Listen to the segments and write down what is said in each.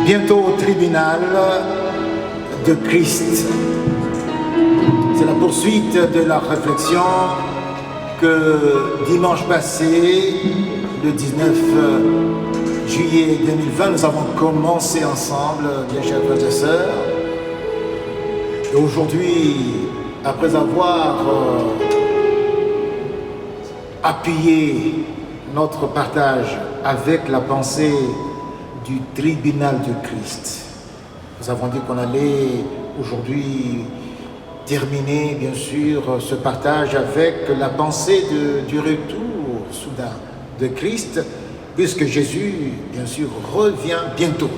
bientôt au tribunal de Christ. C'est la poursuite de la réflexion que dimanche passé, le 19 juillet 2020, nous avons commencé ensemble, bien chers frères et sœurs. Et aujourd'hui, après avoir appuyé notre partage avec la pensée du tribunal de Christ, nous avons dit qu'on allait aujourd'hui terminer, bien sûr, ce partage avec la pensée du retour soudain de Christ, puisque Jésus, bien sûr, revient bientôt.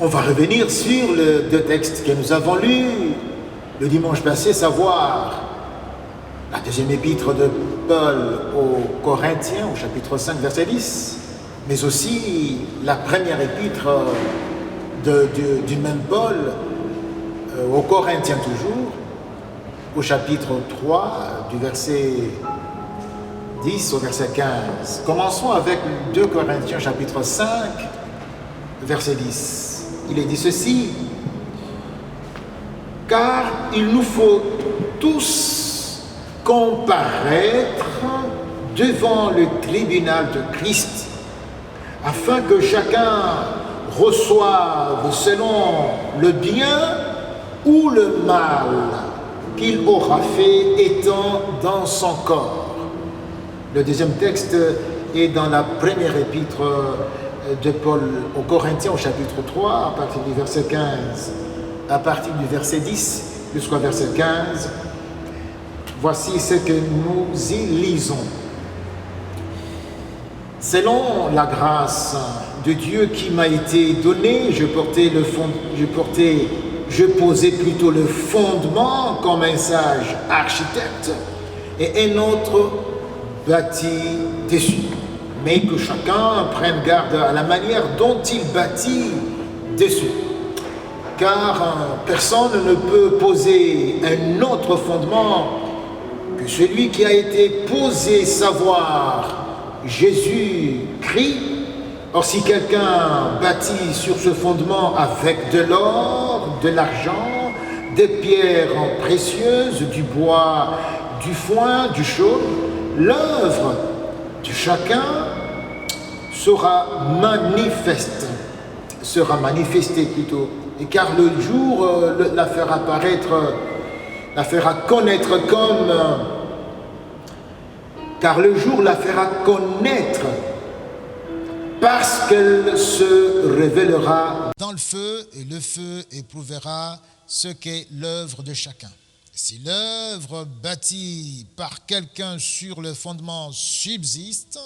On va revenir sur les deux textes que nous avons lus le dimanche passé, savoir la deuxième épître de Paul aux Corinthiens, au chapitre 5, verset 10, mais aussi la première épître du même Paul, aux Corinthiens toujours, au chapitre 3, du verset 10 au verset 15. Commençons avec 2 Corinthiens, chapitre 5, verset 10. Il est dit ceci: « Car il nous faut tous comparaître devant le tribunal de Christ, afin que chacun reçoive selon le bien ou le mal qu'il aura fait étant dans son corps. » Le deuxième texte est dans la première épître de Paul aux Corinthiens, au chapitre 3, à partir du verset 15, à partir du verset 10 jusqu'au verset 15. Voici ce que nous y lisons. « Selon la grâce de Dieu qui m'a été donnée, je posais plutôt le fondement comme un sage architecte et un autre bâtit dessus. Mais que chacun prenne garde à la manière dont il bâtit dessus. Car personne ne peut poser un autre fondement que celui qui a été posé, savoir Jésus-Christ. Or, si quelqu'un bâtit sur ce fondement avec de l'or, de l'argent, des pierres précieuses, du bois, du foin, du chaume, l'œuvre de chacun sera manifestée plutôt, et car le jour la fera connaître car le jour la fera connaître parce qu'elle se révélera dans le feu, et le feu éprouvera ce qu'est l'œuvre de chacun. Si l'œuvre bâtie par quelqu'un sur le fondement subsiste,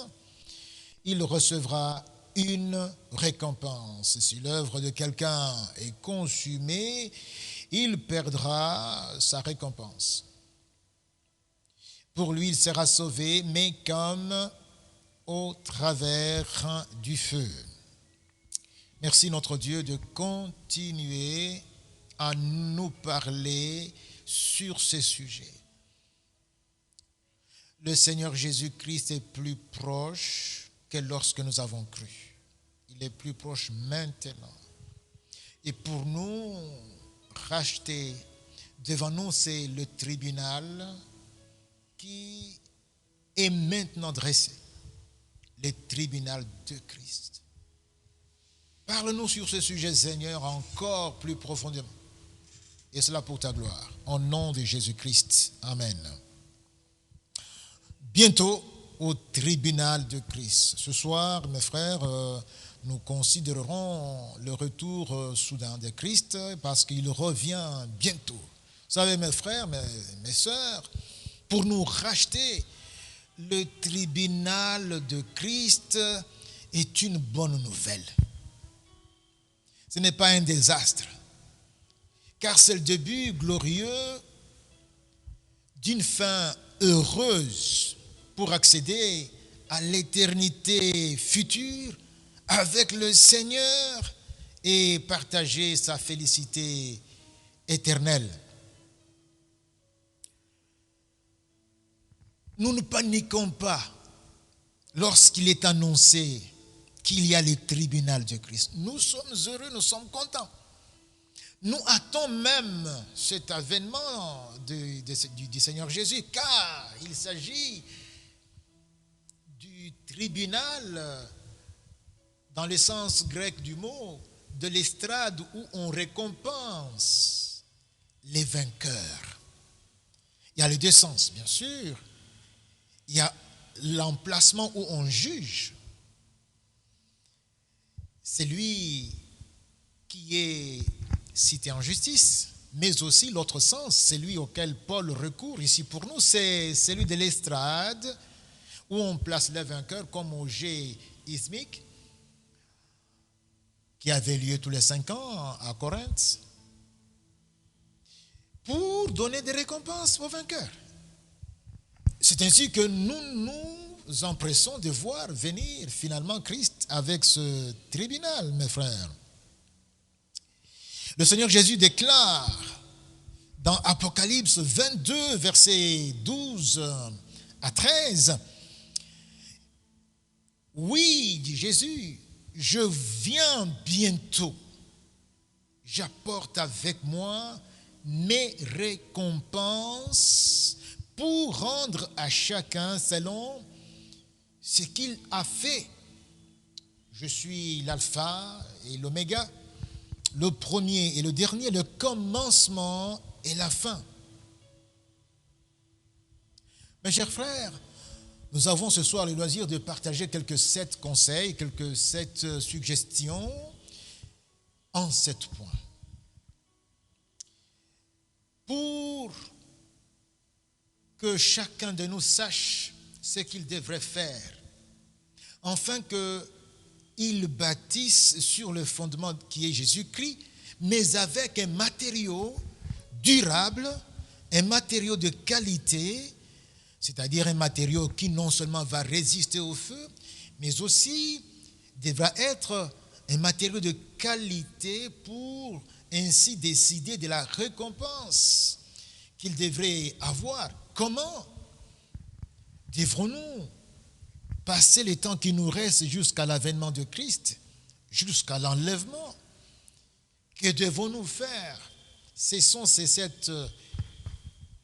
il recevra une récompense. Si l'œuvre de quelqu'un est consumée, il perdra sa récompense. Pour lui, il sera sauvé, mais comme au travers du feu. Merci notre Dieu de continuer à nous parler sur ces sujets. Le Seigneur Jésus-Christ est plus proche que lorsque nous avons cru. Il est plus proche maintenant. Et pour nous racheter, devant nous, c'est le tribunal qui est maintenant dressé. Le tribunal de Christ. Parle-nous sur ce sujet, Seigneur, encore plus profondément. Et cela pour ta gloire. Au nom de Jésus-Christ. Amen. Bientôt au tribunal de Christ. Ce soir, mes frères, nous considérerons le retour soudain de Christ parce qu'il revient bientôt. Vous savez, mes frères, mes sœurs, pour nous racheter, le tribunal de Christ est une bonne nouvelle. Ce n'est pas un désastre, car c'est le début glorieux d'une fin heureuse pour accéder à l'éternité future avec le Seigneur et partager sa félicité éternelle. Nous ne paniquons pas lorsqu'il est annoncé qu'il y a le tribunal de Christ. Nous sommes heureux, nous sommes contents. Nous hâtons même cet avènement du Seigneur Jésus, car il s'agit du tribunal, dans le sens grec du mot, de l'estrade où on récompense les vainqueurs. Il y a les deux sens, bien sûr. Il y a l'emplacement où on juge. C'est lui qui est cité en justice, mais aussi l'autre sens, c'est lui auquel Paul recourt ici pour nous, c'est celui de l'estrade, où on place les vainqueurs comme au jet ismique, qui avait lieu tous les 5 ans à Corinthe, pour donner des récompenses aux vainqueurs. C'est ainsi que nous nous empressons de voir venir finalement Christ avec ce tribunal, mes frères. Le Seigneur Jésus déclare dans Apocalypse 22, versets 12 à 13, « Oui, dit Jésus, je viens bientôt. J'apporte avec moi mes récompenses pour rendre à chacun selon ce qu'il a fait. Je suis l'alpha et l'oméga, le premier et le dernier, le commencement et la fin. » Mes chers frères, nous avons ce soir le loisir de partager quelques 7 conseils, quelques 7 suggestions en 7 points. Pour que chacun de nous sache ce qu'il devrait faire, afin qu'il bâtisse sur le fondement qui est Jésus-Christ, mais avec un matériau durable, un matériau de qualité, c'est-à-dire un matériau qui non seulement va résister au feu, mais aussi devra être un matériau de qualité pour ainsi décider de la récompense qu'il devrait avoir. Comment devrons-nous passer le temps qui nous reste jusqu'à l'avènement de Christ, jusqu'à l'enlèvement? Que devons-nous faire? Ce sont ces 7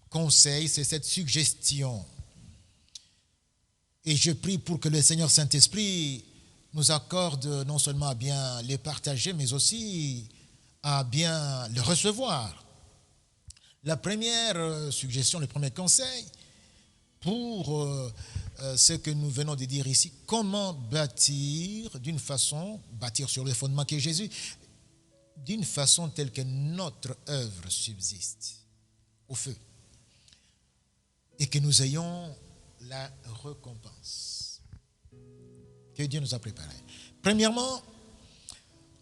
conseils, ces 7 suggestions. Et je prie pour que le Seigneur Saint-Esprit nous accorde non seulement à bien les partager, mais aussi à bien les recevoir. La première suggestion, le premier conseil, pour ce que nous venons de dire ici, comment bâtir sur le fondement qui est Jésus, d'une façon telle que notre œuvre subsiste au feu et que nous ayons la récompense que Dieu nous a préparée. Premièrement,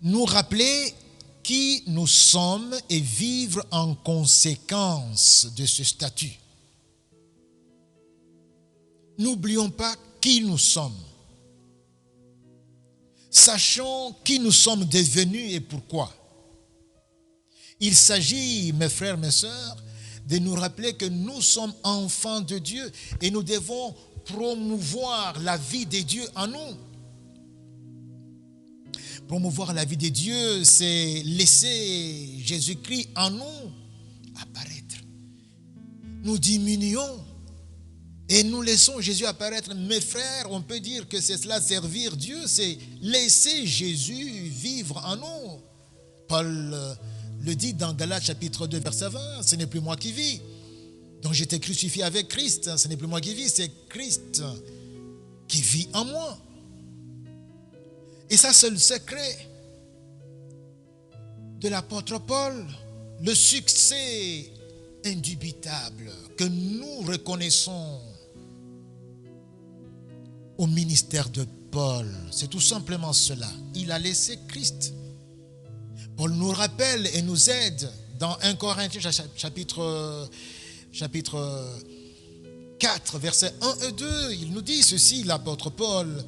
nous rappeler qui nous sommes et vivre en conséquence de ce statut. N'oublions pas qui nous sommes. Sachons qui nous sommes devenus et pourquoi. Il s'agit, mes frères, mes sœurs, de nous rappeler que nous sommes enfants de Dieu et nous devons promouvoir la vie de Dieu en nous. Promouvoir la vie de Dieu, c'est laisser Jésus-Christ en nous apparaître. Nous diminuons et nous laissons Jésus apparaître. Mes frères, on peut dire que c'est cela, servir Dieu, c'est laisser Jésus vivre en nous. Paul le dit dans Galates chapitre 2, verset 20, ce n'est plus moi qui vis. Donc j'étais crucifié avec Christ, ce n'est plus moi qui vis, c'est Christ qui vit en moi. Et ça, c'est le secret de l'apôtre Paul, le succès indubitable que nous reconnaissons au ministère de Paul. C'est tout simplement cela. Il a laissé Christ. Paul nous rappelle et nous aide dans 1 Corinthiens chapitre 4, versets 1 et 2. Il nous dit ceci, l'apôtre Paul.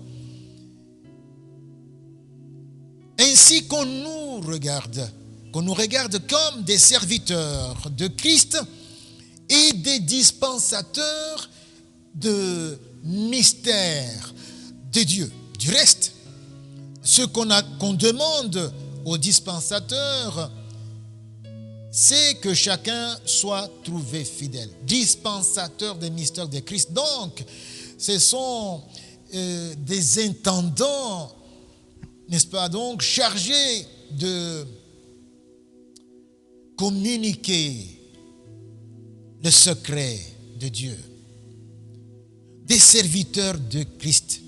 Ainsi qu'on nous regarde comme des serviteurs de Christ et des dispensateurs de mystère de Dieu. Du reste, ce qu'on demande aux dispensateurs, c'est que chacun soit trouvé fidèle. Dispensateur des mystères de Christ. Donc, ce sont des intendants, n'est-ce pas, donc chargés de communiquer le secret de Dieu. Des serviteurs de Christ.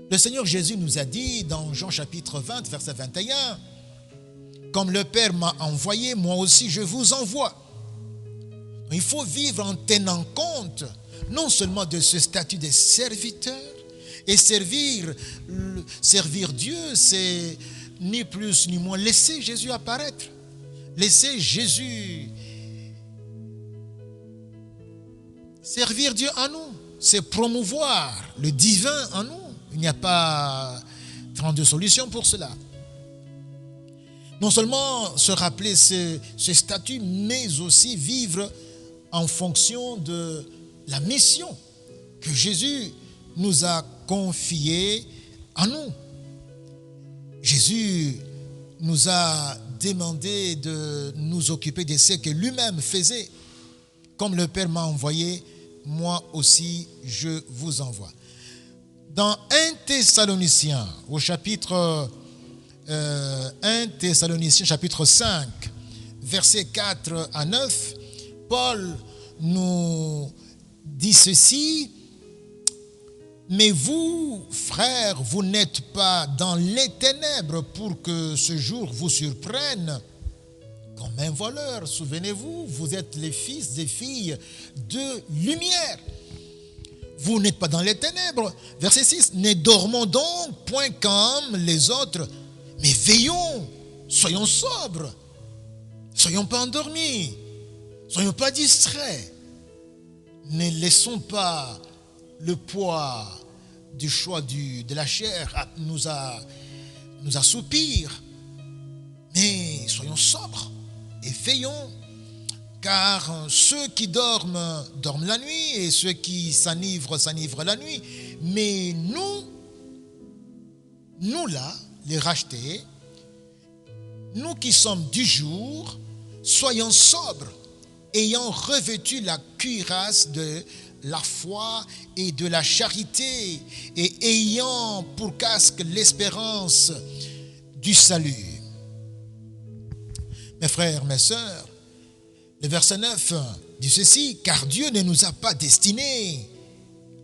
Le Seigneur Jésus nous a dit dans Jean chapitre 20, verset 21, « Comme le Père m'a envoyé, moi aussi je vous envoie. » Il faut vivre en tenant compte non seulement de ce statut de serviteur, et servir Dieu, c'est ni plus ni moins laisser Jésus apparaître, laisser Jésus servir Dieu en nous, c'est promouvoir le divin en nous. Il n'y a pas 32 solutions pour cela. Non seulement se rappeler ce statut, mais aussi vivre en fonction de la mission que Jésus nous a confiée en nous. Jésus nous a demandé de nous occuper de ce que lui-même faisait. Comme le Père m'a envoyé, moi aussi je vous envoie. Dans 1 Thessaloniciens, au chapitre 1 Thessaloniciens, chapitre 5, versets 4 à 9, Paul nous dit ceci: « Mais vous, frères, vous n'êtes pas dans les ténèbres pour que ce jour vous surprenne comme un voleur. Souvenez-vous, vous êtes les fils et filles de lumière. Vous n'êtes pas dans les ténèbres. » Verset 6. « Ne dormons donc point comme les autres, mais veillons, soyons sobres, soyons pas endormis, soyons pas distraits. Ne laissons pas le poids du choix de la chair nous assoupir, mais soyons sobres et veillons. Car ceux qui dorment la nuit, et ceux qui s'enivrent la nuit. Mais nous là, les rachetés, nous qui sommes du jour, soyons sobres, ayant revêtu la cuirasse de la foi et de la charité, et ayant pour casque l'espérance du salut. » Mes frères, mes sœurs, le verset 9 dit ceci: « Car Dieu ne nous a pas destinés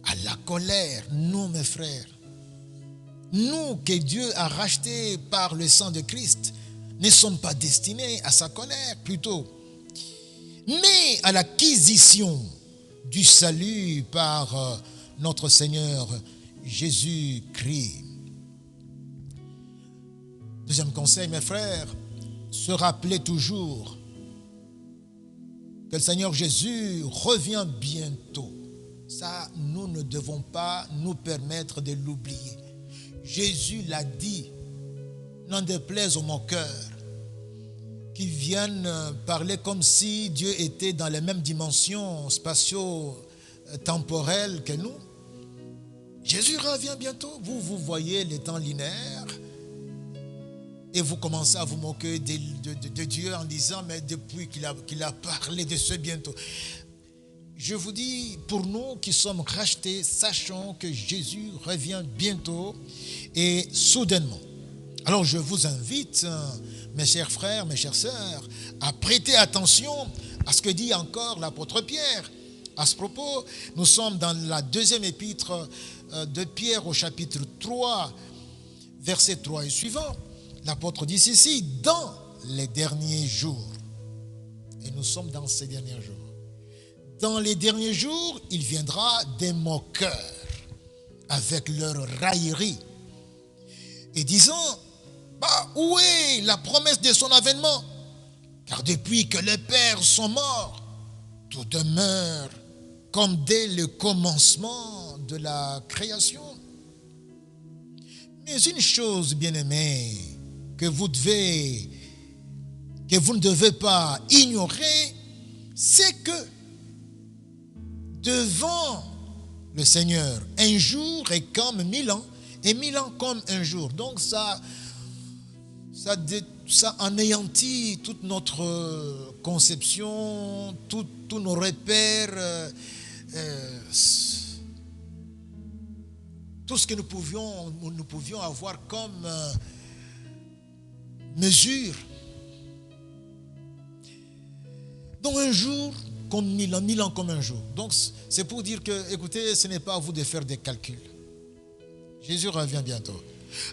à la colère. » Nous, mes frères, nous que Dieu a rachetés par le sang de Christ, ne sommes pas destinés à sa colère, plutôt, mais à l'acquisition du salut par notre Seigneur Jésus-Christ. Deuxième conseil, mes frères, se rappeler toujours que le Seigneur Jésus revient bientôt. Ça, nous ne devons pas nous permettre de l'oublier. Jésus l'a dit, n'en déplaise aux moqueurs qui viennent parler comme si Dieu était dans les mêmes dimensions spatio-temporelles que nous. Jésus revient bientôt. Vous voyez les temps linéaires et vous commencez à vous moquer de Dieu en disant: mais depuis qu'il a parlé de ce bientôt. Je vous dis, pour nous qui sommes rachetés, sachons que Jésus revient bientôt et soudainement. Alors je vous invite, mes chers frères, mes chères sœurs, à prêter attention à ce que dit encore l'apôtre Pierre. À ce propos, nous sommes dans la deuxième épître de Pierre au chapitre 3, verset 3 et suivant. L'apôtre dit ceci: « Dans les derniers jours », et nous sommes dans ces derniers jours, « Dans les derniers jours, il viendra des moqueurs avec leur raillerie et disant: où est la promesse de son avènement? Car depuis que les pères sont morts, tout demeure comme dès le commencement de la création. Mais une chose, bien-aimés, que vous ne devez pas ignorer, c'est que devant le Seigneur, un jour est comme 1000 ans, et 1000 ans comme un jour. Donc ça anéantit toute notre conception, tous nos repères, tout ce que nous pouvions avoir comme mesure. Donc un jour comme 1000 ans, 1000 ans comme un jour. Donc c'est pour dire que, écoutez, ce n'est pas à vous de faire des calculs. Jésus revient bientôt.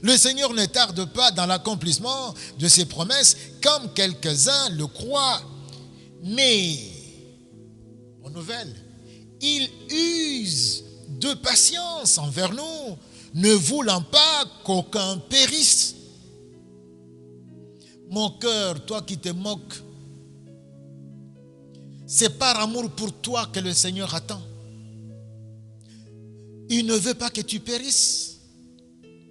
Le Seigneur ne tarde pas dans l'accomplissement de ses promesses, comme quelques-uns le croient. Mais, bonne nouvelle, il use de patience envers nous, ne voulant pas qu'aucun périsse. Mon cœur, toi qui te moques, c'est par amour pour toi que le Seigneur attend. Il ne veut pas que tu périsses.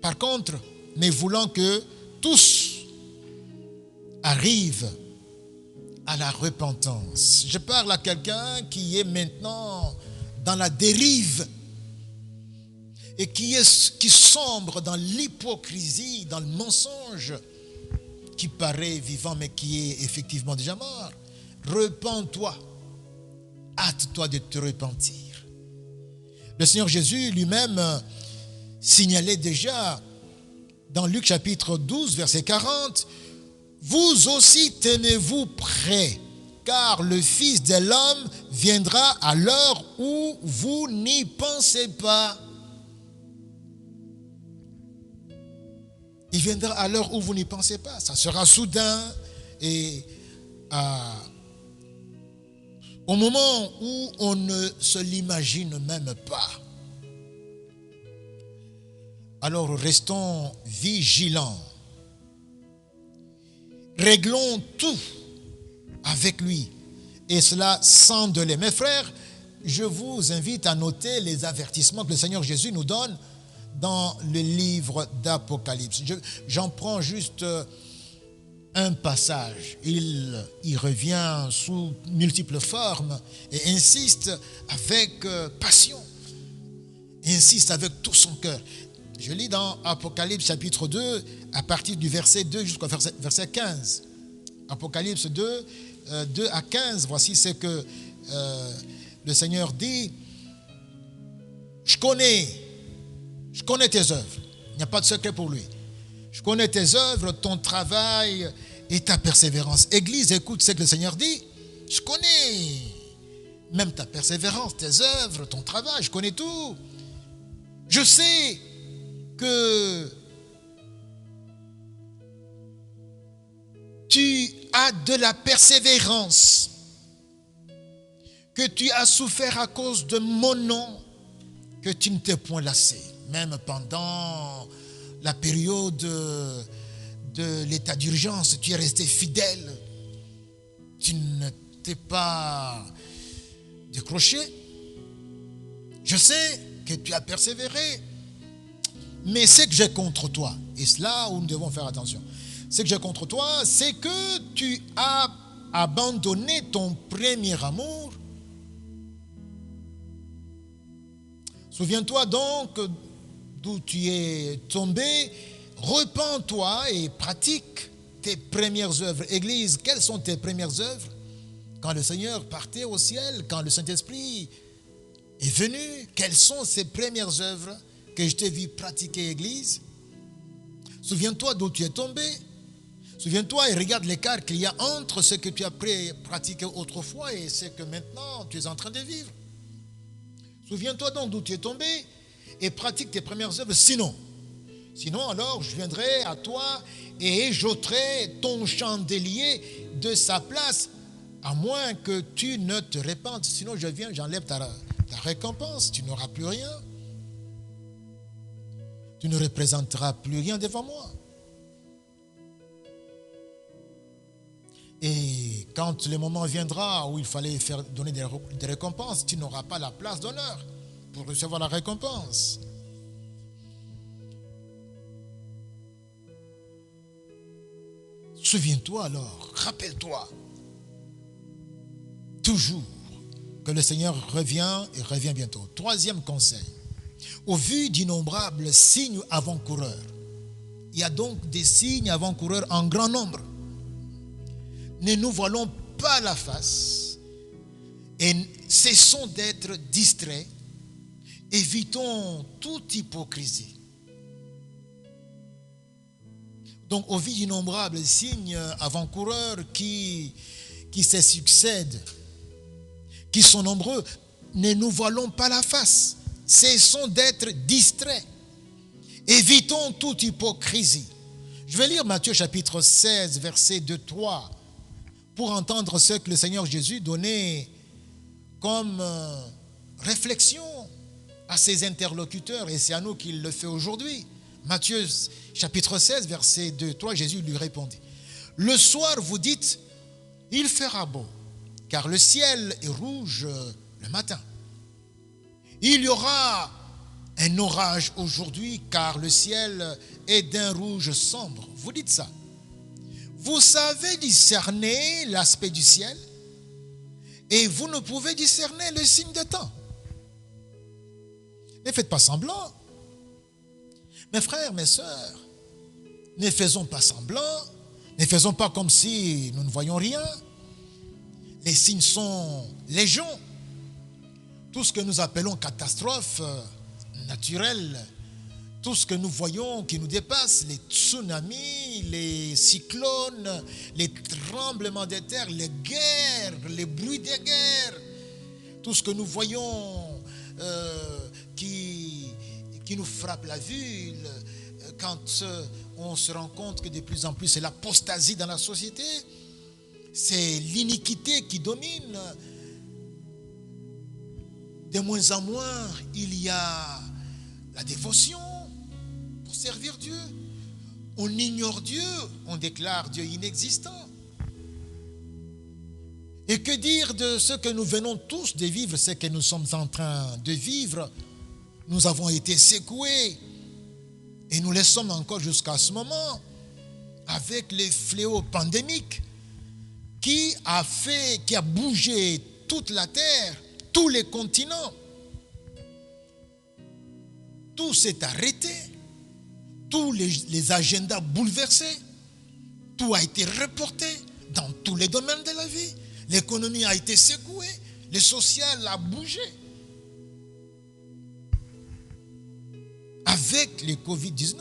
Par contre, mais voulant que tous arrivent à la repentance. Je parle à quelqu'un qui est maintenant dans la dérive et qui sombre dans l'hypocrisie, dans le mensonge, qui paraît vivant mais qui est effectivement déjà mort. Repens-toi, hâte-toi de te repentir. Le Seigneur Jésus lui-même signalait déjà dans Luc chapitre 12, verset 40, « Vous aussi tenez-vous prêts, car le Fils de l'homme viendra à l'heure où vous n'y pensez pas. » Il viendra à l'heure où vous n'y pensez pas. Ça sera soudain et au moment où on ne se l'imagine même pas. Alors restons vigilants. Réglons tout avec lui. Et cela sans délai. Mes frères, je vous invite à noter les avertissements que le Seigneur Jésus nous donne dans le livre d'Apocalypse. J'en prends juste un passage. Il y revient sous multiples formes et insiste avec passion. Insiste avec tout son cœur. Je lis dans Apocalypse chapitre 2 à partir du verset 2 jusqu'au verset 15. Apocalypse 2, 2 à 15, voici ce que le Seigneur dit. Je connais tes œuvres. Il n'y a pas de secret pour lui. Je connais tes œuvres, ton travail et ta persévérance. Église, écoute ce que le Seigneur dit. Je connais même ta persévérance, tes œuvres, ton travail. Je connais tout. Je sais que tu as de la persévérance, que tu as souffert à cause de mon nom, que tu ne t'es point lassé, même pendant la période de l'état d'urgence, tu es resté fidèle, tu ne t'es pas décroché. Je sais que tu as persévéré, mais ce que j'ai contre toi, et c'est là où nous devons faire attention, ce que j'ai contre toi, c'est que tu as abandonné ton premier amour. Souviens-toi donc d'où tu es tombé, repens-toi et pratique tes premières œuvres. Église, quelles sont tes premières œuvres? Quand le Seigneur partait au ciel, quand le Saint-Esprit est venu, quelles sont ces premières œuvres que je t'ai vu pratiquer, Église? Souviens-toi d'où tu es tombé. Souviens-toi et regarde l'écart qu'il y a entre ce que tu as pratiqué autrefois et ce que maintenant tu es en train de vivre. Souviens-toi donc d'où tu es tombé et pratique tes premières œuvres. Sinon, alors je viendrai à toi et j'ôterai ton chandelier de sa place, à moins que tu ne te répandes. Sinon, je viens, j'enlève ta récompense. Tu n'auras plus rien. Tu ne représenteras plus rien devant moi. Et quand le moment viendra où il fallait donner des récompenses, tu n'auras pas la place d'honneur pour recevoir la récompense. Souviens-toi alors, rappelle-toi toujours que le Seigneur revient et revient bientôt. Troisième conseil, Au vu d'innombrables signes avant-coureurs. Il y a donc des signes avant-coureurs en grand nombre. Ne nous voilons pas la face et cessons d'être distraits. Évitons toute hypocrisie. Donc, au vu d'innombrables signes avant-coureurs qui se succèdent, qui sont nombreux, ne nous voilons pas la face. Cessons d'être distraits. Évitons toute hypocrisie. Je vais lire Matthieu chapitre 16, versets 2-3, pour entendre ce que le Seigneur Jésus donnait comme réflexion à ses interlocuteurs, et c'est à nous qu'il le fait aujourd'hui. Matthieu chapitre 16, verset 2-3, Jésus lui répondit. Le soir, vous dites, il fera beau, car le ciel est rouge le matin. Il y aura un orage aujourd'hui, car le ciel est d'un rouge sombre. Vous dites ça. Vous savez discerner l'aspect du ciel et vous ne pouvez discerner le signe de temps. Ne faites pas semblant. Mes frères, mes sœurs, ne faisons pas semblant, ne faisons pas comme si nous ne voyons rien. Les signes sont légion. Tout ce que nous appelons catastrophe naturelle, tout ce que nous voyons qui nous dépasse, les tsunamis, les cyclones, les tremblements de terre, les guerres, les bruits des guerres, tout ce que nous voyons qui nous frappe la vue, quand on se rend compte que de plus en plus c'est l'apostasie dans la société, c'est l'iniquité qui domine. De moins en moins, il y a la dévotion pour servir Dieu. On ignore Dieu, on déclare Dieu inexistant. Et que dire de ce que nous venons tous de vivre, ce que nous sommes en train de vivre? Nous avons été secoués et nous le sommes encore jusqu'à ce moment avec les fléaux pandémiques qui a bougé toute la terre, tous les continents. Tout s'est arrêté, tous les agendas bouleversés, tout a été reporté dans tous les domaines de la vie. L'économie a été secouée, le social a bougé. Avec le Covid-19,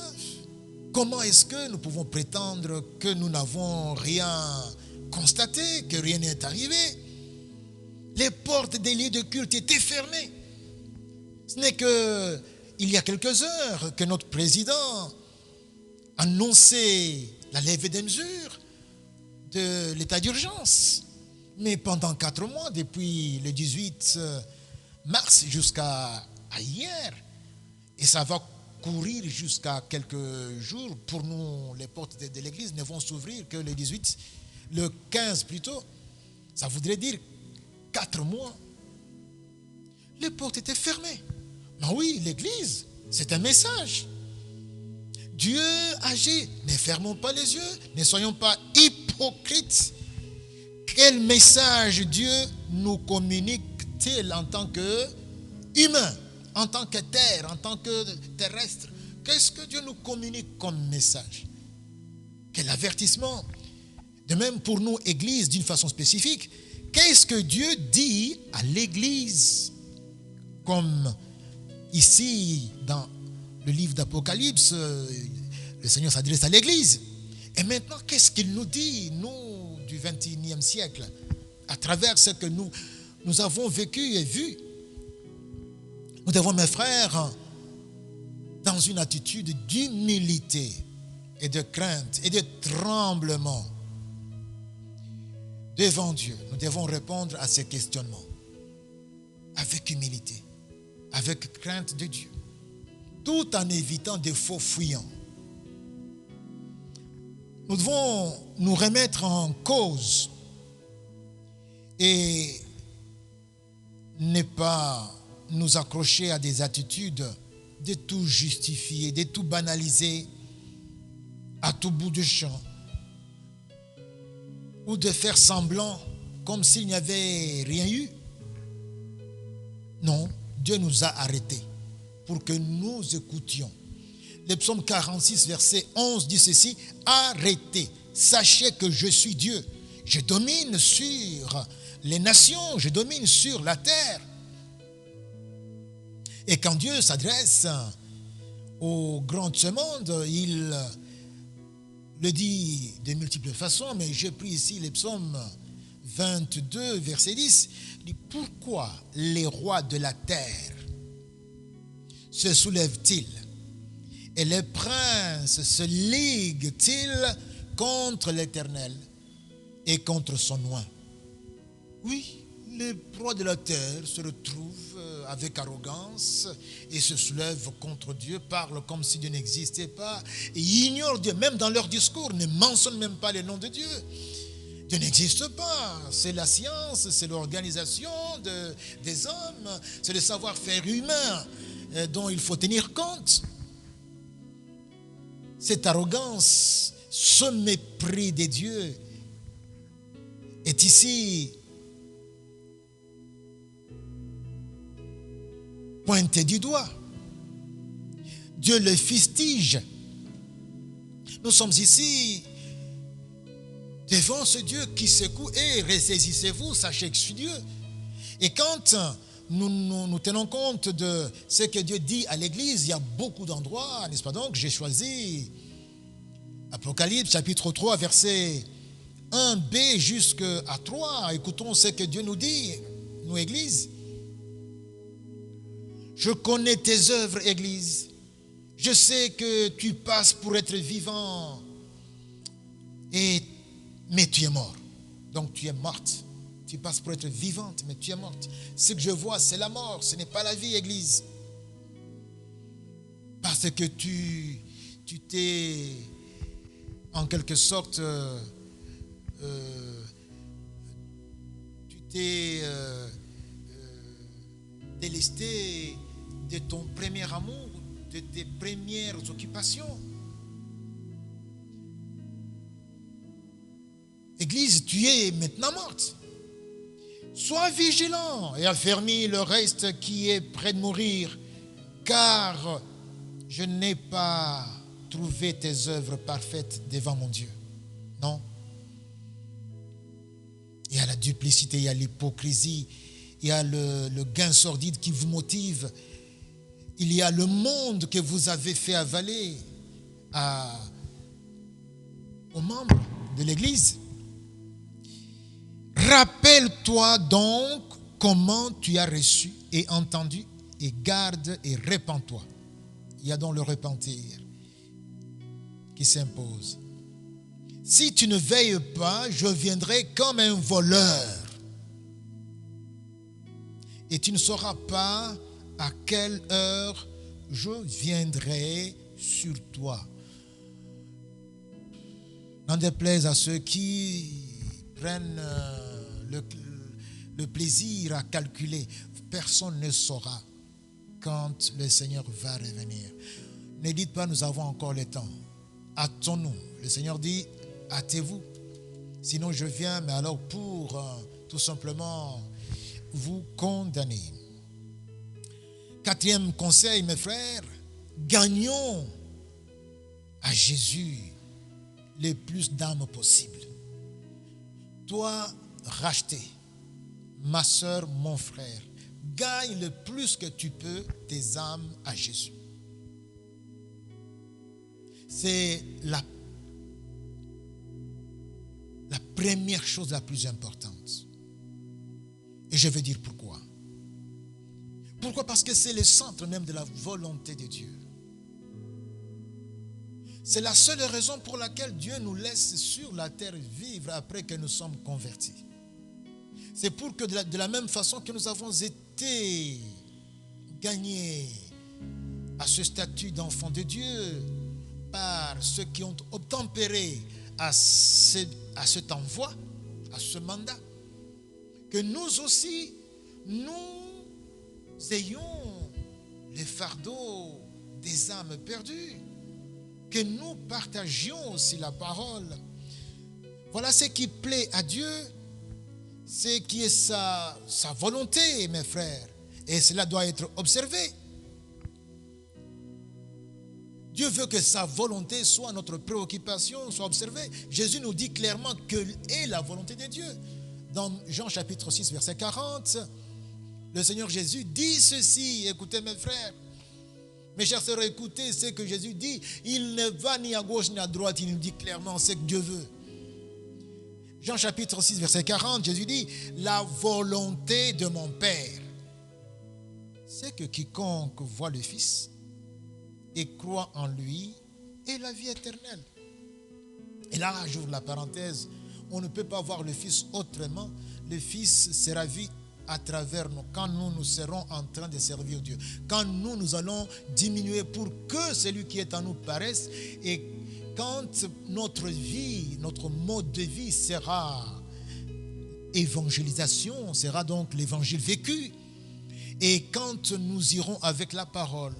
comment est-ce que nous pouvons prétendre que nous n'avons rien constaté, que rien n'est arrivé? Les portes des lieux de culte étaient fermées. Ce n'est qu'il y a quelques heures que notre président annonçait la levée des mesures de l'état d'urgence. Mais pendant 4 mois, depuis le 18 mars jusqu'à hier, et ça va courir jusqu'à quelques jours, pour nous, les portes de l'église ne vont s'ouvrir que le 18, le 15 plutôt. Ça voudrait dire 4 mois. Les portes étaient fermées. Mais oui, l'église, c'est un message. Dieu agit. Ne fermons pas les yeux, ne soyons pas hypocrites. Quel message Dieu nous communique-t-il en tant qu'humain, en tant que terre, en tant que terrestre? Qu'est-ce que Dieu nous communique comme message? Quel avertissement? De même pour nous, Église, d'une façon spécifique, qu'est-ce que Dieu dit à l'Église? Comme ici, dans le livre d'Apocalypse, le Seigneur s'adresse à l'Église. Et maintenant, qu'est-ce qu'il nous dit, nous, du XXIe siècle, à travers ce que nous avons vécu et vu? Nous devons, mes frères, dans une attitude d'humilité et de crainte et de tremblement devant Dieu, nous devons répondre à ces questionnements avec humilité, avec crainte de Dieu, tout en évitant des faux fuyants. Nous devons nous remettre en cause et ne pas nous accrocher à des attitudes de tout justifier, de tout banaliser à tout bout de champ, ou de faire semblant comme s'il n'y avait rien eu. Non, Dieu nous a arrêtés. pour que nous écoutions. Le psaume 46, verset 11 dit ceci: arrêtez, sachez que je suis Dieu. Je domine sur les nations, je domine sur la terre. Et quand Dieu s'adresse au grand de ce monde, il le dit de multiples façons, mais j'ai pris ici les psaumes 22, verset 10. Il dit: pourquoi les rois de la terre se soulèvent-ils et les princes se liguent-ils contre l'Éternel et contre son oint? Oui, les rois de la terre se retrouvent avec arrogance et se soulèvent contre Dieu, parlent comme si Dieu n'existait pas et ignorent Dieu. Même dans leur discours, ne mentionnent même pas le nom de Dieu. Dieu n'existe pas. C'est la science, c'est l'organisation des hommes, c'est le savoir-faire humain dont il faut tenir compte. Cette arrogance, ce mépris des dieux est ici pointé du doigt. Dieu le fustige. Nous sommes ici devant ce Dieu qui secoue. Et ressaisissez-vous, sachez que je suis Dieu. Et quand nous tenons compte de ce que Dieu dit à l'Église, il y a beaucoup d'endroits, n'est-ce pas? Donc j'ai choisi Apocalypse chapitre 3, verset 1b jusqu'à 3. Écoutons ce que Dieu nous dit, nous Église. Je connais tes œuvres, Église. Je sais que tu passes pour être vivant, mais tu es mort. Donc tu es morte. Tu passes pour être vivante, mais tu es morte. Ce que je vois, c'est la mort, ce n'est pas la vie, Église. Parce que tu t'es, en quelque sorte, tu t'es délesté de ton premier amour, de tes premières occupations. Église, tu es maintenant morte. Sois vigilant et affermis le reste qui est près de mourir, car je n'ai pas trouvé tes œuvres parfaites devant mon Dieu. Non. Il y a la duplicité, il y a l'hypocrisie, il y a le gain sordide qui vous motive. Il y a le monde que vous avez fait avaler aux membres de l'Église. Rappelle-toi donc comment tu as reçu et entendu, et garde et répands-toi. Il y a donc le repentir qui s'impose. Si tu ne veilles pas, je viendrai comme un voleur. Et tu ne sauras pas à quelle heure je viendrai sur toi. N'en déplaise à ceux qui prennent le plaisir à calculer. Personne ne saura quand le Seigneur va revenir. Ne dites pas: nous avons encore le temps. Hâtons-nous. Le Seigneur dit: hâtez-vous. Sinon je viens, mais alors pour tout simplement vous condamner. Quatrième conseil, mes frères, gagnons à Jésus le plus d'âmes possible. Toi, racheté, ma soeur, mon frère, gagne le plus que tu peux tes âmes à Jésus. C'est la première chose la plus importante. Et je vais dire pourquoi. Pourquoi? Parce que c'est le centre même de la volonté de Dieu. C'est la seule raison pour laquelle Dieu nous laisse sur la terre vivre après que nous sommes convertis. C'est pour que de la même façon que nous avons été gagnés à ce statut d'enfant de Dieu par ceux qui ont obtempéré à cet envoi, à ce mandat, que nous aussi, nous ayons les fardeaux des âmes perdues, que nous partagions aussi la parole. Voilà ce qui plaît à Dieu, ce qui est sa volonté, mes frères, et cela doit être observé. Dieu veut que sa volonté soit notre préoccupation, soit observée. Jésus nous dit clairement quelle est la volonté de Dieu. Dans Jean chapitre 6, verset 40, le Seigneur Jésus dit ceci. Écoutez mes frères, mes chers sœurs, écoutez ce que Jésus dit. Il ne va ni à gauche ni à droite, il nous dit clairement ce que Dieu veut. Jean chapitre 6, verset 40, Jésus dit, la volonté de mon Père, c'est que quiconque voit le Fils et croit en lui ait la vie éternelle. Et là, j'ouvre la parenthèse, on ne peut pas voir le Fils autrement. Le Fils sera vu à travers nous, quand nous serons en train de servir Dieu, quand nous allons diminuer pour que celui qui est en nous paraisse, et quand notre vie, notre mode de vie sera évangélisation, sera donc l'évangile vécu, et quand nous irons avec la parole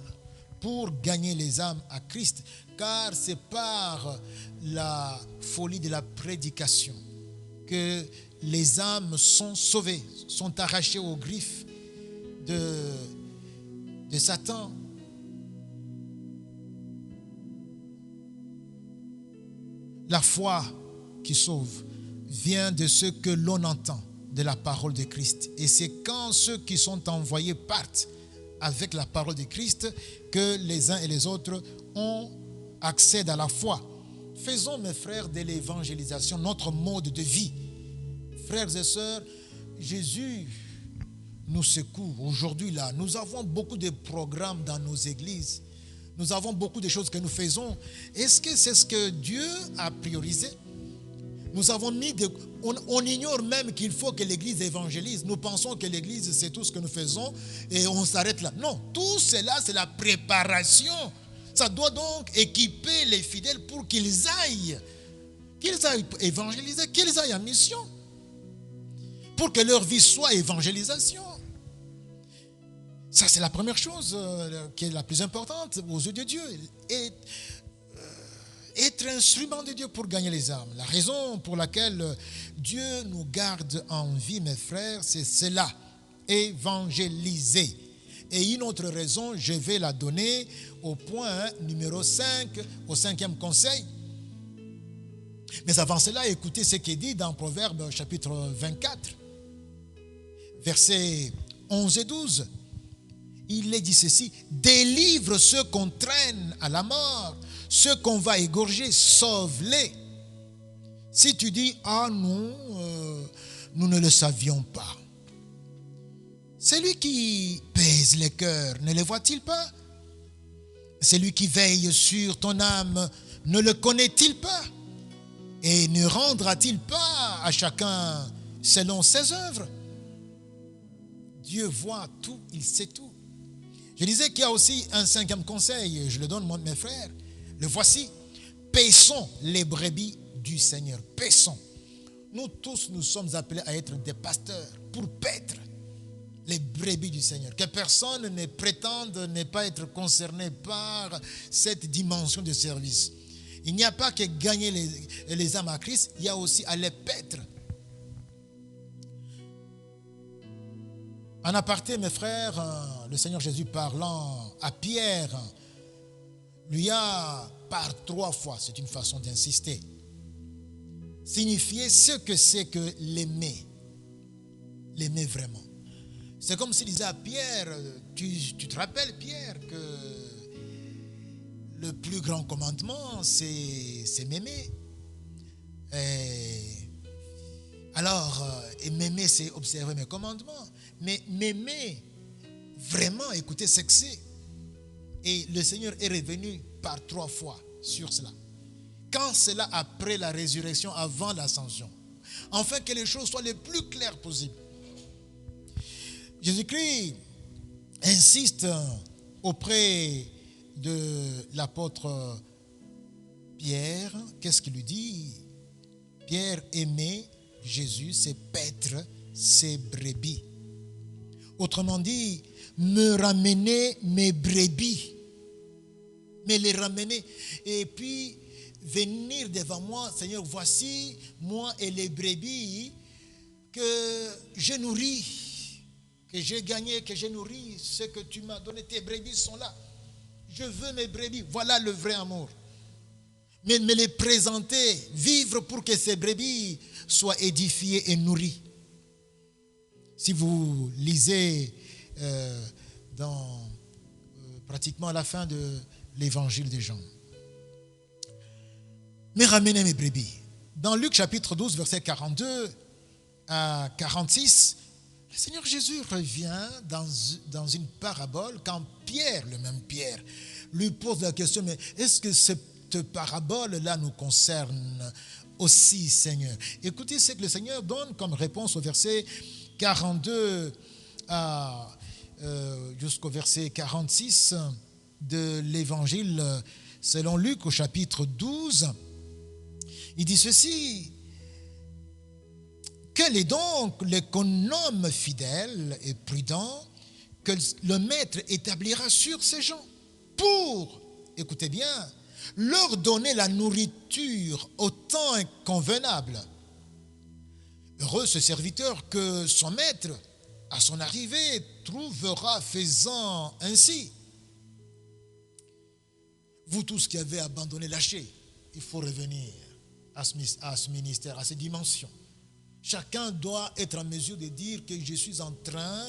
pour gagner les âmes à Christ, car c'est par la folie de la prédication que les âmes sont sauvées, sont arrachées aux griffes de Satan. La foi qui sauve vient de ce que l'on entend de la parole de Christ. Et c'est quand ceux qui sont envoyés partent avec la parole de Christ que les uns et les autres ont accès à la foi. Faisons, mes frères, de l'évangélisation notre mode de vie. Frères et sœurs, Jésus nous secoue aujourd'hui là. Nous avons beaucoup de programmes dans nos églises. Nous avons beaucoup de choses que nous faisons. Est-ce que c'est ce que Dieu a priorisé? Nous avons mis on ignore même qu'il faut que l'Église évangélise. Nous pensons que l'Église, c'est tout ce que nous faisons et on s'arrête là. Non, tout cela, c'est la préparation. Ça doit donc équiper les fidèles pour qu'ils aillent évangéliser, qu'ils aillent en mission. Pour que leur vie soit évangélisation. Ça, c'est la première chose qui est la plus importante aux yeux de Dieu. Être instrument de Dieu pour gagner les âmes. La raison pour laquelle Dieu nous garde en vie, mes frères, c'est cela. Évangéliser. Et une autre raison, je vais la donner au point numéro 5, au 5e conseil. Mais avant cela, écoutez ce qui est dit dans Proverbes chapitre 24, versets 11 et 12. Il est dit ceci, délivre ceux qu'on traîne à la mort, ceux qu'on va égorger, sauve-les. Si tu dis, ah non, nous ne le savions pas. Celui qui pèse les cœurs, ne les voit-il pas? Celui qui veille sur ton âme, ne le connaît-il pas? Et ne rendra-t-il pas à chacun selon ses œuvres? Dieu voit tout, il sait tout. Je disais qu'il y a aussi un 5e conseil, je le donne moi, mes frères. Le voici, paissons les brebis du Seigneur. Paissons. Nous tous, nous sommes appelés à être des pasteurs pour paître les brebis du Seigneur. Que personne ne prétende ne pas être concerné par cette dimension de service. Il n'y a pas que gagner les âmes à Christ, il y a aussi à les paître. En aparté, mes frères, le Seigneur Jésus parlant à Pierre, lui a par 3 fois, c'est une façon d'insister, signifié ce que c'est que l'aimer vraiment. C'est comme s'il disait à Pierre, tu te rappelles Pierre que le plus grand commandement c'est m'aimer. Alors, m'aimer c'est observer mes commandements. Mais m'aimer vraiment, écoutez ce que c'est. Et le Seigneur est revenu par 3 fois sur cela. Quand cela après la résurrection, avant l'ascension. Afin que les choses soient les plus claires possibles. Jésus-Christ insiste auprès de l'apôtre Pierre. Qu'est-ce qu'il lui dit? Pierre aimait Jésus, c'est paître ses brebis. Autrement dit, me ramener mes brebis, me les ramener et puis venir devant moi, Seigneur, voici moi et les brebis que j'ai nourris, que j'ai gagné, que j'ai nourri, ce que tu m'as donné, tes brebis sont là. Je veux mes brebis. Voilà le vrai amour. Mais les présenter, vivre pour que ces brebis soient édifiées et nourries. Si vous lisez pratiquement à la fin de l'évangile de Jean. Mais ramenez mes brebis. Dans Luc chapitre 12, versets 42 à 46, le Seigneur Jésus revient dans une parabole quand Pierre, le même Pierre, lui pose la question, mais est-ce que cette parabole-là nous concerne aussi, Seigneur? Écoutez ce que le Seigneur donne comme réponse au verset 42 jusqu'au verset 46 de l'évangile selon Luc au chapitre 12. Il dit ceci: quel est donc l'économe fidèle et prudent que le maître établira sur ces gens pour, écoutez bien, leur donner la nourriture au temps convenable? Heureux ce serviteur que son maître, à son arrivée, trouvera faisant ainsi. Vous tous qui avez abandonné, lâché, il faut revenir à ce ministère, à ces dimensions. Chacun doit être en mesure de dire que je suis en train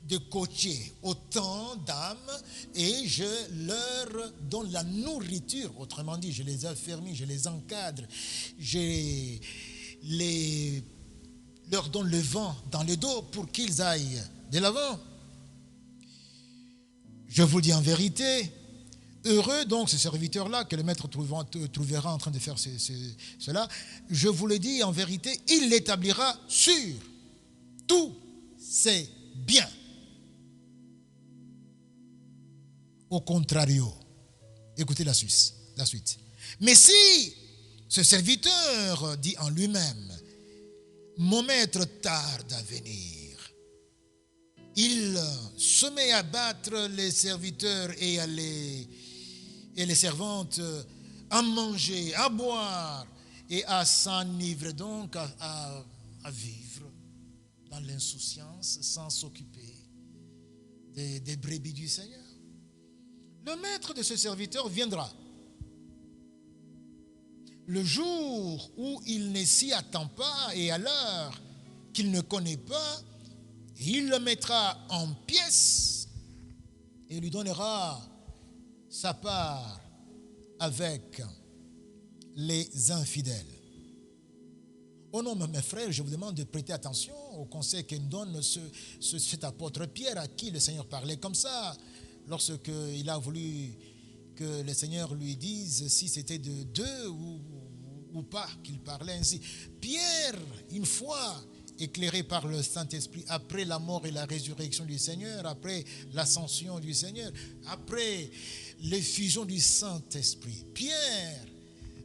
de coacher autant d'âmes et je leur donne la nourriture. Autrement dit, je les affermis, je les encadre, je leur donne le vent dans le dos pour qu'ils aillent de l'avant. Je vous dis en vérité, heureux donc ce serviteur-là que le maître trouvera en train de faire cela. Je vous le dis en vérité, il l'établira sur tous ses biens. Au contrario, écoutez la suite. Mais si ce serviteur dit en lui-même, mon maître tarde à venir, il se met à battre les serviteurs et les servantes, à manger, à boire et à s'enivrer, donc à vivre dans l'insouciance sans s'occuper des brebis du Seigneur. Le maître de ce serviteur viendra le jour où il ne s'y attend pas et à l'heure qu'il ne connaît pas, il le mettra en pièces et lui donnera sa part avec les infidèles. Oh non, mes frères, je vous demande de prêter attention au conseil que nous donne cet apôtre Pierre à qui le Seigneur parlait comme ça, lorsqu'il a voulu que le Seigneur lui dise si c'était de deux ou pas qu'il parlait ainsi. Pierre, une fois éclairé par le Saint-Esprit, après la mort et la résurrection du Seigneur, après l'ascension du Seigneur, après l'effusion du Saint-Esprit, Pierre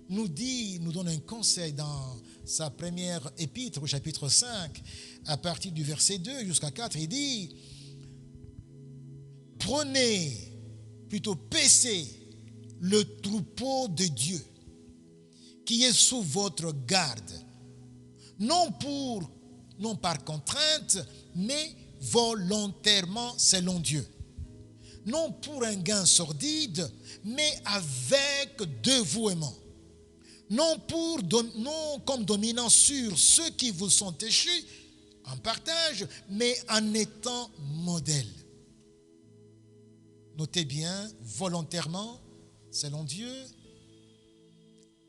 nous donne un conseil dans sa première épître au chapitre 5, à partir du verset 2 jusqu'à 4, il dit: paissez le troupeau de Dieu qui est sous votre garde, non par contrainte, mais volontairement selon Dieu. Non pour un gain sordide, mais avec dévouement. Non comme dominant sur ceux qui vous sont échus en partage, mais en étant modèle. Notez bien, volontairement, selon Dieu,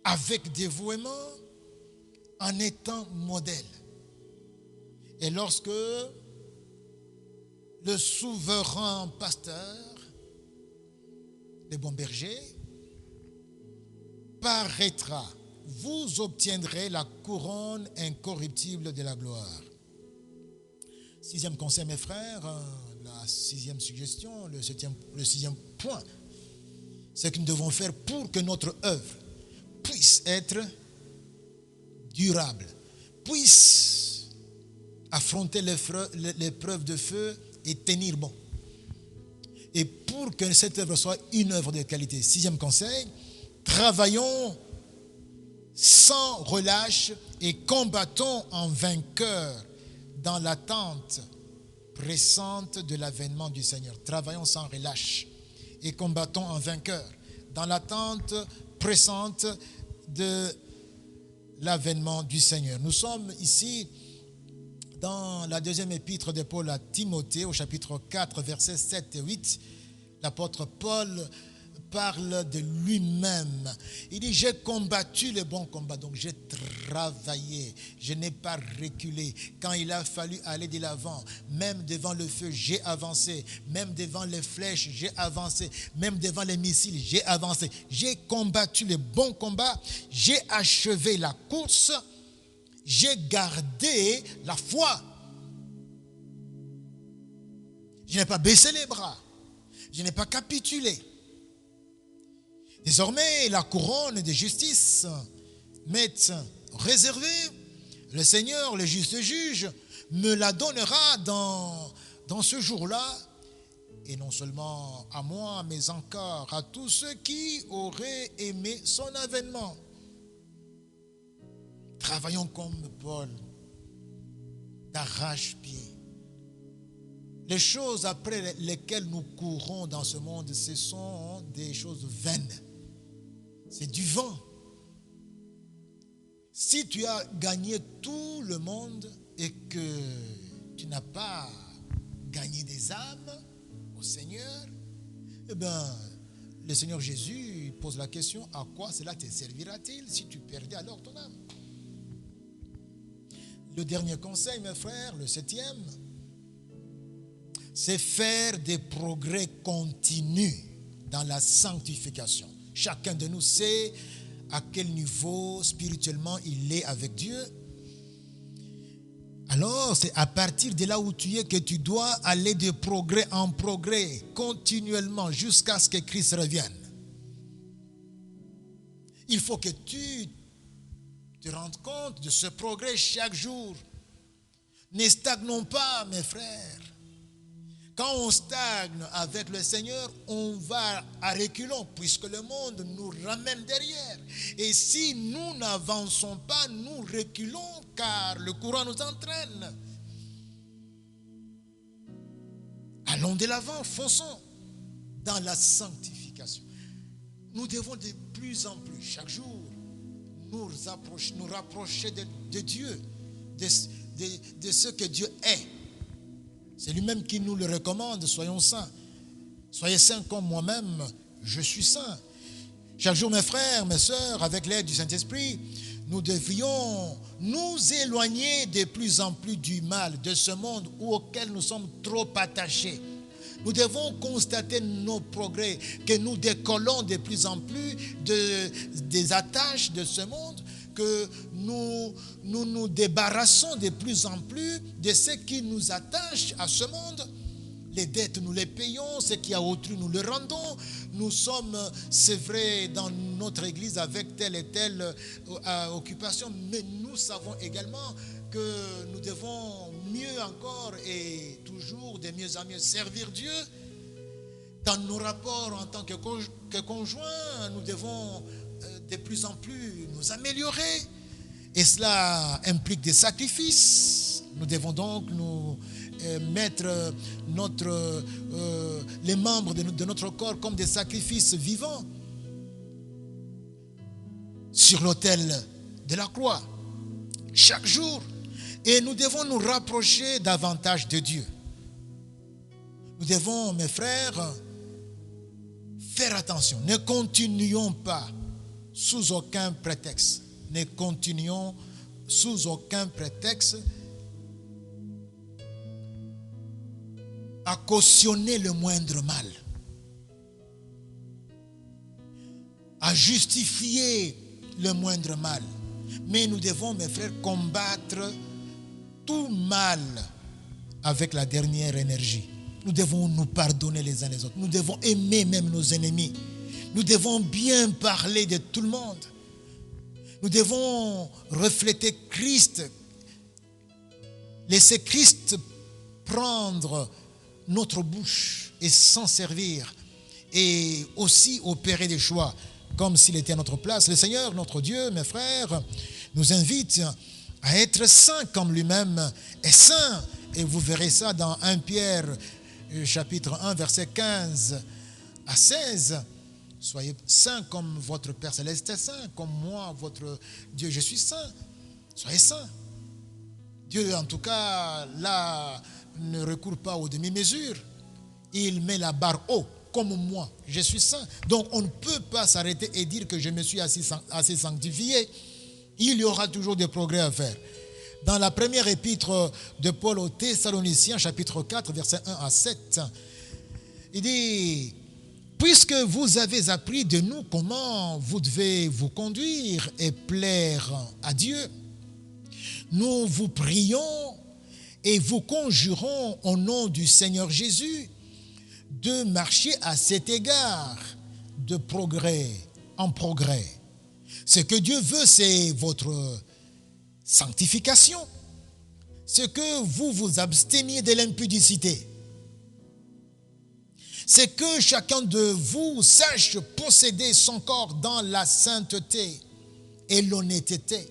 avec dévouement, en étant modèle. Et lorsque le souverain pasteur, le bon berger, paraîtra, vous obtiendrez la couronne incorruptible de la gloire. Sixième conseil, mes frères, la sixième suggestion, le sixième point, c'est que nous devons faire pour que notre œuvre puisse être durable, puisse affronter l'épreuve de feu et tenir bon. Et pour que cette œuvre soit une œuvre de qualité. Sixième conseil, travaillons sans relâche et combattons en vainqueur dans l'attente pressante de l'avènement du Seigneur. Travaillons sans relâche et combattons en vainqueur, dans l'attente pressante de l'avènement du Seigneur. Nous sommes ici dans la deuxième épître de Paul à Timothée, au chapitre 4, versets 7 et 8. L'apôtre Paul parle de lui-même. Il dit, j'ai combattu le bon combat, donc j'ai travaillé, je n'ai pas reculé. Quand il a fallu aller de l'avant, même devant le feu, j'ai avancé. Même devant les flèches, j'ai avancé. Même devant les missiles, j'ai avancé. J'ai combattu le bon combat, j'ai achevé la course, j'ai gardé la foi. Je n'ai pas baissé les bras, je n'ai pas capitulé. Désormais, la couronne de justice m'est réservée. Le Seigneur, le juste juge, me la donnera dans ce jour-là. Et non seulement à moi, mais encore à tous ceux qui auraient aimé son avènement. Travaillons comme Paul, d'arrache-pied. Les choses après lesquelles nous courons dans ce monde, ce sont des choses vaines. C'est du vent. Si tu as gagné tout le monde et que tu n'as pas gagné des âmes au Seigneur, eh bien, le Seigneur Jésus pose la question, à quoi cela te servira-t-il si tu perdais alors ton âme? Le dernier conseil, mes frères, le 7e, c'est faire des progrès continus dans la sanctification. Chacun de nous sait à quel niveau spirituellement il est avec Dieu. Alors, c'est à partir de là où tu es que tu dois aller de progrès en progrès, continuellement, jusqu'à ce que Christ revienne. Il faut que tu te rendes compte de ce progrès chaque jour. Ne stagnons pas, mes frères. Quand on stagne avec le Seigneur, on va à reculons, puisque le monde nous ramène derrière. Et si nous n'avançons pas, nous reculons, car le courant nous entraîne. Allons de l'avant, fonçons dans la sanctification. Nous devons de plus en plus, chaque jour, nous rapprocher de Dieu, de ce que Dieu est. C'est lui-même qui nous le recommande, soyons saints. Soyez saints comme moi-même, je suis saint. Chaque jour, mes frères, mes sœurs, avec l'aide du Saint-Esprit, nous devions nous éloigner de plus en plus du mal, de ce monde auquel nous sommes trop attachés. Nous devons constater nos progrès, que nous décollons de plus en plus des attaches de ce monde, que nous débarrassons de plus en plus de ce qui nous attache à ce monde. Les dettes, nous les payons, ce qui a autrui, nous le rendons. Nous sommes, c'est vrai, dans notre église avec telle et telle occupation, mais nous savons également que nous devons mieux encore et toujours de mieux en mieux servir Dieu. Dans nos rapports en tant que conjoints, nous devons de plus en plus nous améliorer. Et cela implique des sacrifices. Nous devons donc nous mettre les membres de notre corps comme des sacrifices vivants sur l'autel de la croix, chaque jour. Et nous devons nous rapprocher davantage de Dieu. Nous devons, mes frères, faire attention. Ne continuons pas sous aucun prétexte. Ne continuons sous aucun prétexte à cautionner le moindre mal, à justifier le moindre mal. Mais nous devons, mes frères, combattre tout mal avec la dernière énergie. Nous devons nous pardonner les uns les autres. Nous devons aimer même nos ennemis. Nous devons bien parler de tout le monde. Nous devons refléter Christ. Laisser Christ prendre notre bouche et s'en servir. Et aussi opérer des choix comme s'il était à notre place. Le Seigneur, notre Dieu, mes frères, nous invite à être saints comme lui-même est saint. Et vous verrez ça dans 1 Pierre chapitre 1 verset 15 à 16, soyez saints comme votre Père Céleste est saint, comme moi, votre Dieu, je suis saint. Soyez saints. Dieu, en tout cas, là, ne recourt pas aux demi-mesures. Il met la barre haut, comme moi, je suis saint. Donc, on ne peut pas s'arrêter et dire que je me suis assez sanctifié. Il y aura toujours des progrès à faire. Dans la première épître de Paul aux Thessaloniciens, chapitre 4, versets 1 à 7, il dit: puisque vous avez appris de nous comment vous devez vous conduire et plaire à Dieu, nous vous prions et vous conjurons au nom du Seigneur Jésus de marcher à cet égard de progrès en progrès. Ce que Dieu veut, c'est votre sanctification. C'est que vous vous absteniez de l'impudicité. C'est que chacun de vous sache posséder son corps dans la sainteté et l'honnêteté,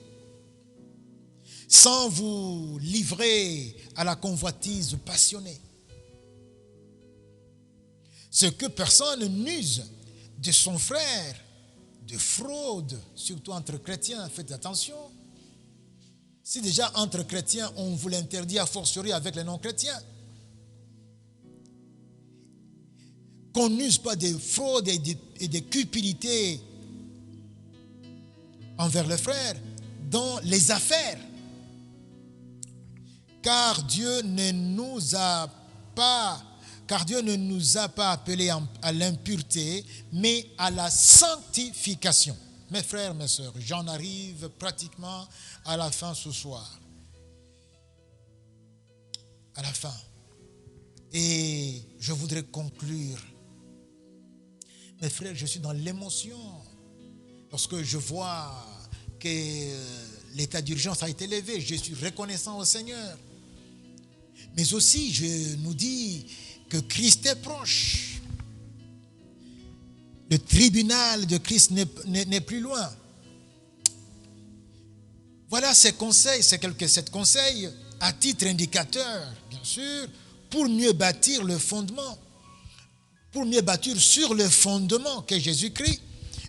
sans vous livrer à la convoitise passionnée. C'est que personne n'use de son frère, de fraude, surtout entre chrétiens, faites attention. Si déjà entre chrétiens, on vous l'interdit, a fortiori avec les non-chrétiens. Qu'on n'use pas de fraude et de cupidité envers le frère dans les affaires. Car Dieu ne nous a pas appelés à l'impureté, mais à la sanctification. Mes frères, mes sœurs, j'en arrive pratiquement à la fin ce soir. À la fin. Et je voudrais conclure. Mes frères, je suis dans l'émotion lorsque je vois que l'état d'urgence a été levé. Je suis reconnaissant au Seigneur. Mais aussi, je nous dis que Christ est proche. Le tribunal de Christ n'est plus loin. Voilà ces conseils, c'est quelques 7 conseils à titre indicateur, bien sûr, pour mieux bâtir le fondement, pour mieux bâtir sur le fondement qu'est Jésus-Christ,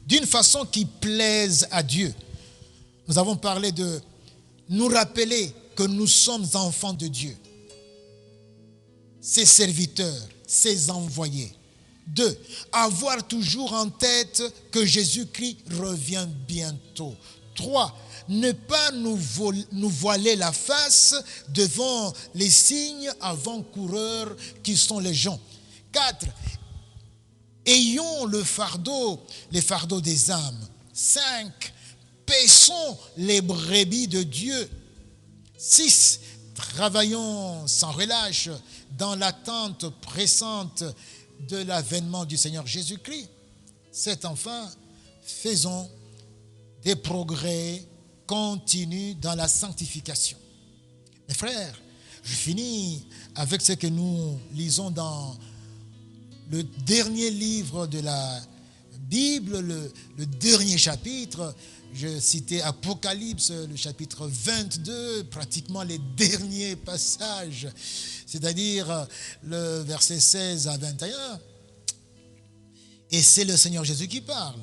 d'une façon qui plaise à Dieu. Nous avons parlé de nous rappeler que nous sommes enfants de Dieu, ses serviteurs, ses envoyés. 2. Avoir toujours en tête que Jésus-Christ revient bientôt. 3. Ne pas nous voiler la face devant les signes avant-coureurs qui sont les gens. 4. Ayons le fardeau des âmes. 5. Paissons les brebis de Dieu. 6. Travaillons sans relâche dans l'attente pressante de l'avènement du Seigneur Jésus-Christ. 7. Enfin, faisons des progrès continus dans la sanctification. Mes frères, je finis avec ce que nous lisons dans le dernier livre de la Bible, le dernier chapitre. Je citais Apocalypse, le chapitre 22, pratiquement les derniers passages, c'est-à-dire le verset 16 à 21. Et c'est le Seigneur Jésus qui parle.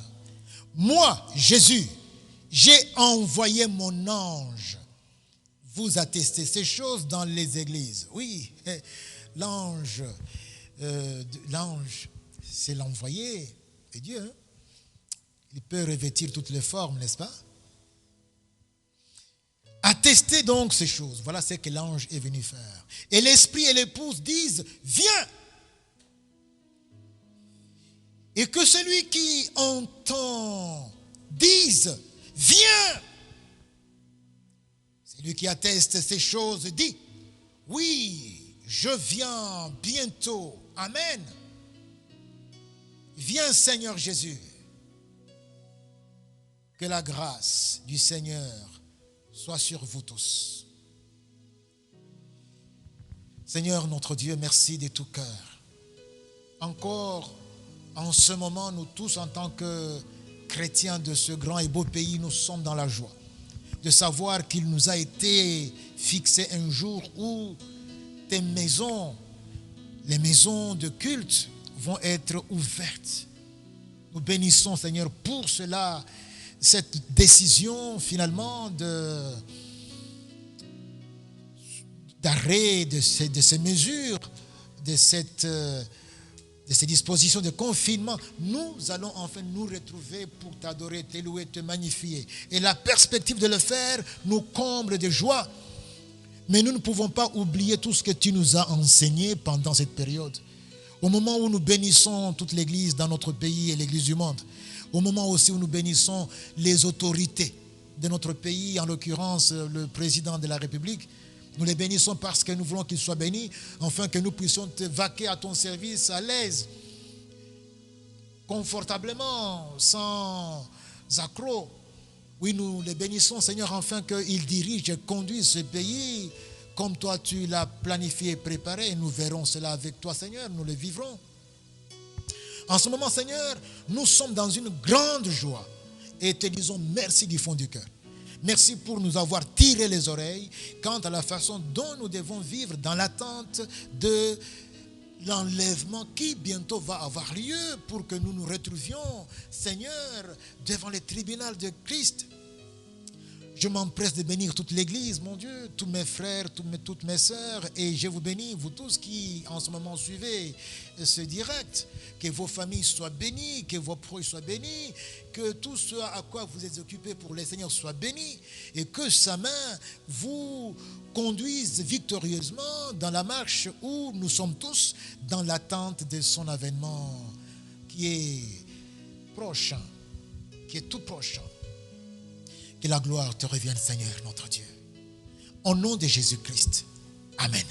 Moi, Jésus, j'ai envoyé mon ange vous attester ces choses dans les églises. Oui, l'ange, c'est l'envoyé de Dieu. Hein? Il peut revêtir toutes les formes, n'est-ce pas? Attestez donc ces choses. Voilà ce que l'ange est venu faire. Et l'esprit et l'épouse disent, viens. Et que celui qui entend dise, viens. Celui qui atteste ces choses dit, oui, je viens bientôt. Amen. Viens, Seigneur Jésus. Que la grâce du Seigneur soit sur vous tous. Seigneur notre Dieu, merci de tout cœur. Encore en ce moment, nous tous en tant que chrétiens de ce grand et beau pays, nous sommes dans la joie de savoir qu'il nous a été fixé un jour où tes maisons, les maisons de culte vont être ouvertes. Nous bénissons, Seigneur, pour cela, cette décision finalement d'arrêt de ces mesures, de ces dispositions de confinement. Nous allons enfin nous retrouver pour t'adorer, te louer, te magnifier. Et la perspective de le faire nous comble de joie. Mais nous ne pouvons pas oublier tout ce que tu nous as enseigné pendant cette période. Au moment où nous bénissons toute l'Église dans notre pays et l'Église du monde, au moment aussi où nous bénissons les autorités de notre pays, en l'occurrence le président de la République, nous les bénissons parce que nous voulons qu'ils soient bénis, afin que nous puissions te vaquer à ton service à l'aise, confortablement, sans accroc. Oui, nous les bénissons, Seigneur, afin qu'ils dirigent et conduisent ce pays comme toi tu l'as planifié et préparé. Et nous verrons cela avec toi, Seigneur, nous le vivrons. En ce moment, Seigneur, nous sommes dans une grande joie et te disons merci du fond du cœur. Merci pour nous avoir tiré les oreilles quant à la façon dont nous devons vivre dans l'attente de l'enlèvement qui bientôt va avoir lieu pour que nous nous retrouvions, Seigneur, devant les tribunaux de Christ. Je m'empresse de bénir toute l'Église, mon Dieu, tous mes frères, toutes mes sœurs, et je vous bénis, vous tous qui en ce moment suivez ce direct, que vos familles soient bénies, que vos proches soient bénis, que tout ce à quoi vous êtes occupés pour le Seigneur soit béni, et que sa main vous conduise victorieusement dans la marche où nous sommes tous dans l'attente de son avènement qui est prochain, qui est tout prochain. Que la gloire te revienne, Seigneur, notre Dieu. Au nom de Jésus-Christ. Amen.